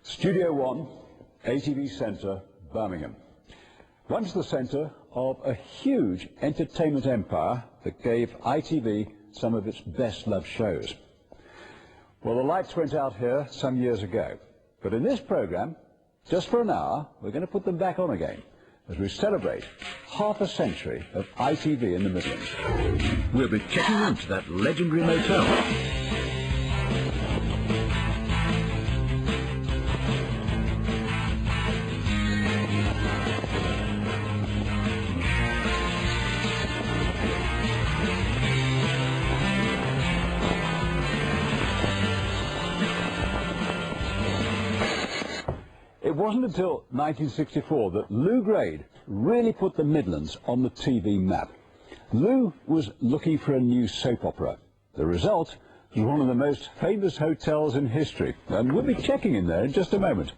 Studio 1, ITV Centre, Birmingham. Once the centre of a huge entertainment empire that gave ITV some of its best-loved shows. Well, the lights went out here some years ago, but in this programme, just for an hour, we're going to put them back on again as we celebrate half a century of ITV in the Midlands. We'll be checking into that legendary motel. It wasn't until 1964 that Lou Grade really put the Midlands on the TV map. Lou was looking for a new soap opera. The result was one of the most famous hotels in history, and we'll be checking in there in just a moment.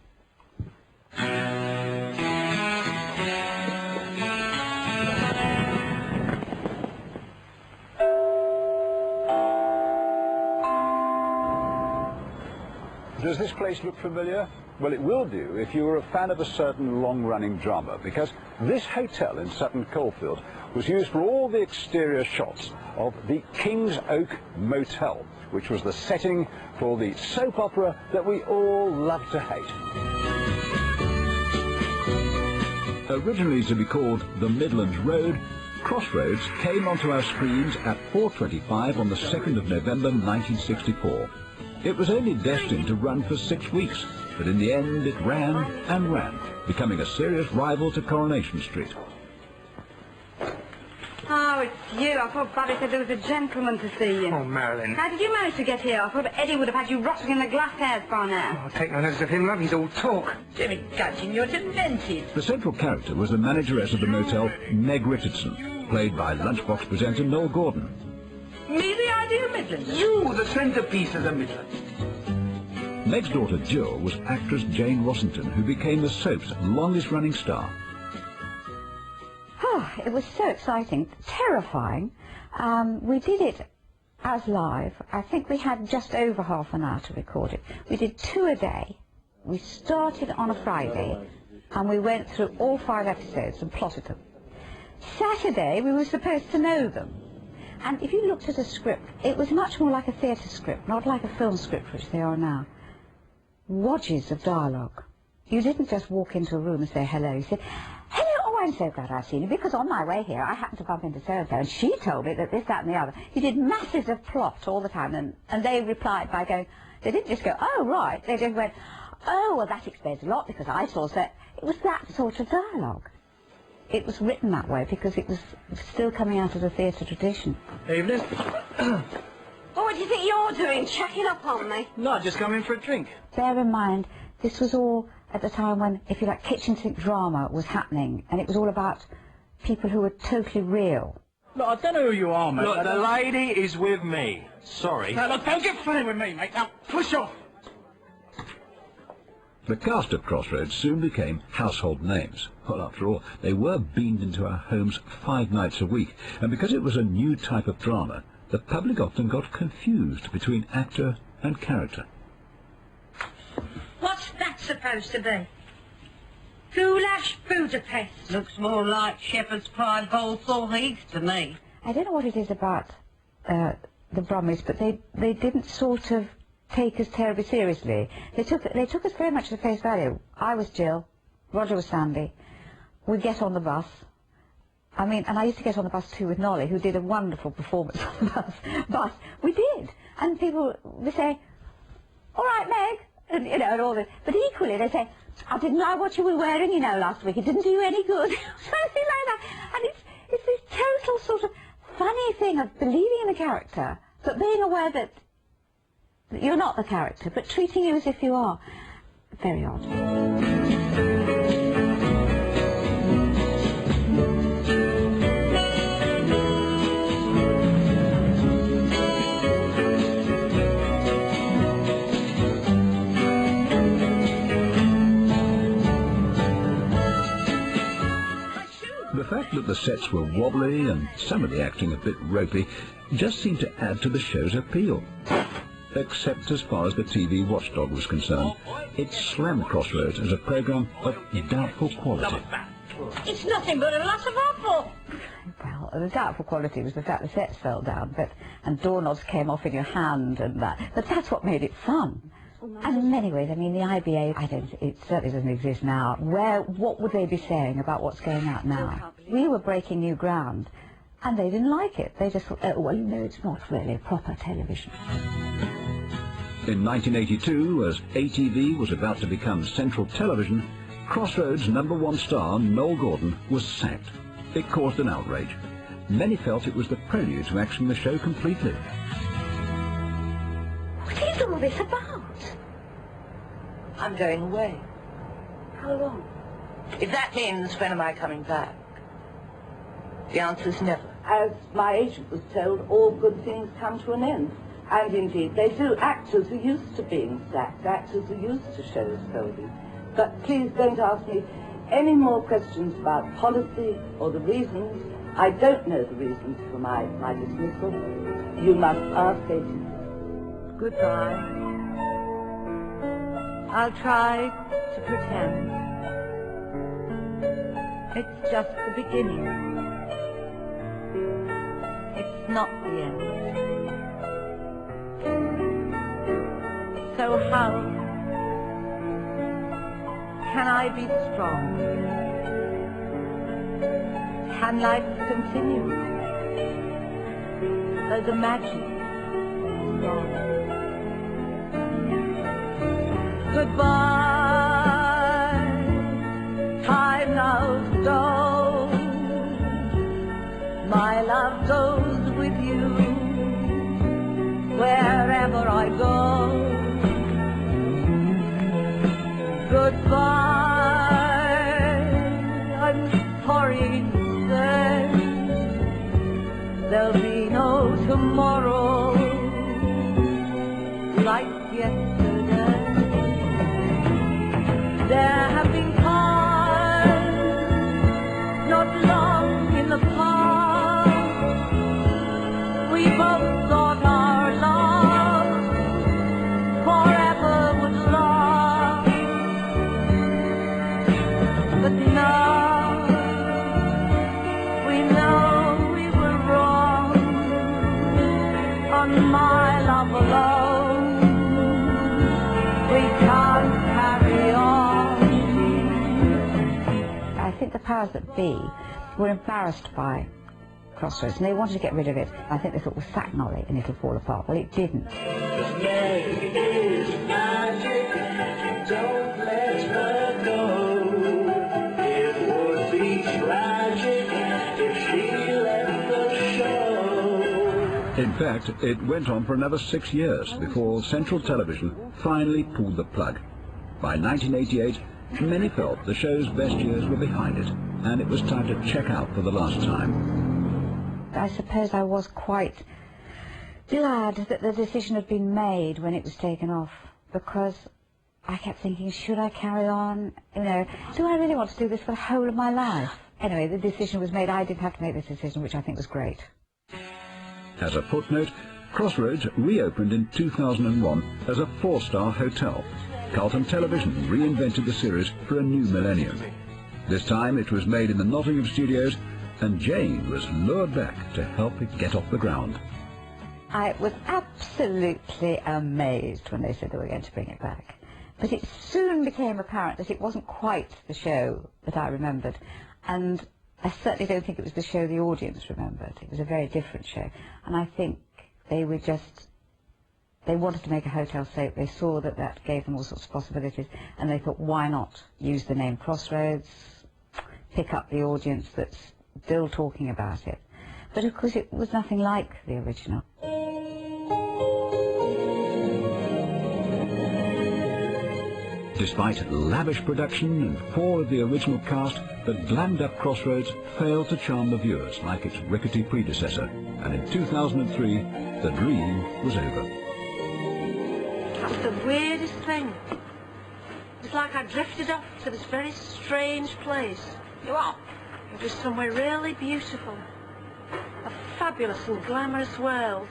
Does this place look familiar? Well, it will do if you were a fan of a certain long-running drama, because this hotel in Sutton Coldfield was used for all the exterior shots of the King's Oak Motel, which was the setting for the soap opera that we all love to hate. Originally to be called The Midlands Road, Crossroads came onto our screens at 4:25 on the 2nd of November 1964. It was only destined to run for 6 weeks, but in the end it ran and ran, becoming a serious rival to Coronation Street. Oh, it's you. I thought Buddy said there was a gentleman to see you. Oh, Marilyn. How did you manage to get here? I thought Eddie would have had you rotting in the glass hairs by now. Oh, take no notice of him, love. He's all talk. Jimmy Gudgeon, you're demented. The central character was the manageress of the motel, Meg Richardson, played by Lunchbox presenter Noel Gordon. Me, the idea of Midlands? You, the centrepiece of the Midlands. Meg's daughter Jill was actress Jane Rossington, who became the soap's longest-running star. Oh, it was so exciting, terrifying. We did it as live. I think we had just over half an hour to record it. We did 2 a day. We started on a Friday, and we went through all 5 episodes and plotted them. Saturday, we were supposed to know them. And if you looked at a script, it was much more like a theatre script, not like a film script, which they are now. Wadges of dialogue. You didn't just walk into a room and say hello. You said, hello, oh, I'm so glad I've seen you, because on my way here I happened to bump into so-and-so, and she told me that this, that, and the other. You did masses of plot all the time, and they replied by going, they didn't just go, oh, right. They just went, oh, well, that explains a lot, because I saw so. It was that sort of dialogue. It was written that way because it was still coming out of the theatre tradition. Evening. What do you think you're doing, checking up on me? No, just come in for a drink. Bear in mind, this was all at the time when, if you like, kitchen sink drama was happening, and it was all about people who were totally real. Look, I don't know who you are, mate. Look, the lady is with me. Sorry. Now, look, don't get funny with me, mate. Now, push off. The cast of Crossroads soon became household names. Well, after all, they were beamed into our homes 5 nights a week, and because it was a new type of drama, the public often got confused between actor and character. What's that supposed to be? Goulash Budapest. Looks more like shepherd's pie Balsall Heath to me. I don't know what it is about the Brummies, but they didn't sort of take us terribly seriously. They took us very much at face value. I was Jill, Roger was Sandy. We'd get on the bus. I mean, and I used to get on the bus too with Nolly, who did a wonderful performance on the bus. We did. And people would say, all right, Meg, and, you know, and all this. But equally, they say, I didn't like what you were wearing, you know, last week. It didn't do you any good. Something like that. And it's this total sort of funny thing of believing in a character, but being aware that you're not the character, but treating you as if you are. Very odd. The fact that the sets were wobbly and some of the acting a bit ropey just seemed to add to the show's appeal. except as far as the TV watchdog was concerned. It slammed Crossroads as a programme of doubtful quality. It's nothing but a lot of apple. Well, the doubtful quality was the fact the sets fell down, and doorknobs came off in your hand and that. But that's what made it fun. And in many ways, I mean, the IBA, it certainly doesn't exist now. What would they be saying about what's going out now? We were breaking new ground, and they didn't like it. They just thought, oh, well, no, it's not really proper television. In 1982, as ATV was about to become Central Television, Crossroads' #1 star, Noel Gordon, was sacked. It caused an outrage. Many felt it was the prelude to axing the show completely. What is all this about? I'm going away. How long? If that means when am I coming back? The answer's never. As my agent was told, all good things come to an end. And indeed they do. Actors are used to being sacked. Actors are used to shows folding. But please don't ask me any more questions about policy or the reasons. I don't know the reasons for my dismissal. You must ask ATV. Goodbye. I'll try to pretend. It's just the beginning. It's not the end. So how can I be strong? Can life continue? Though the magic is gone. Goodbye, time now goes. My love goes with you wherever I go. Goodbye, I'm sorry to say there'll be no tomorrow like yesterday. There have been times not long in the past we both thought our love forever would last. But now we know we were wrong. On my love alone we can't carry on. I think the powers that be were embarrassed by Crossroads, and they wanted to get rid of it. I think they thought, we'll sack Nolly and it'll fall apart. Well, it didn't. In fact, it went on for another 6 years before Central Television finally pulled the plug. By 1988, many felt the show's best years were behind it, and it was time to check out for the last time. I suppose I was quite glad that the decision had been made when it was taken off, because I kept thinking, should I carry on? You know, do I really want to do this for the whole of my life? Anyway, the decision was made. I didn't have to make this decision, which I think was great. As a footnote, Crossroads reopened in 2001 as a 4-star hotel. Carlton Television reinvented the series for a new millennium. This time it was made in the Nottingham studios, and Jane was lured back to help it get off the ground. I was absolutely amazed when they said they were going to bring it back. But it soon became apparent that it wasn't quite the show that I remembered, and I certainly don't think it was the show the audience remembered. It was a very different show, and I think they wanted to make a hotel soap. They saw that that gave them all sorts of possibilities, and they thought, why not use the name Crossroads, pick up the audience that's still talking about it. But of course it was nothing like the original. Despite lavish production and 4 of the original cast, the glammed-up Crossroads failed to charm the viewers like its rickety predecessor, and in 2003, the dream was over. That was the weirdest thing. It was like I drifted off to this very strange place. It was somewhere really beautiful. A fabulous and glamorous world.